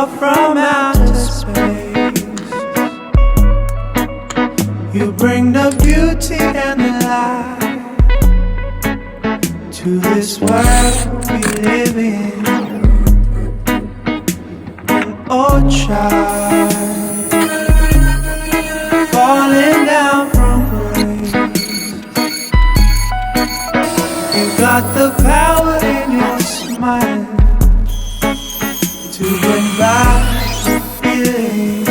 up from outer space. You bring the beauty and the light to this world we live in. And oh child, falling down from grace, you got the power in your smile to bring back the feeling.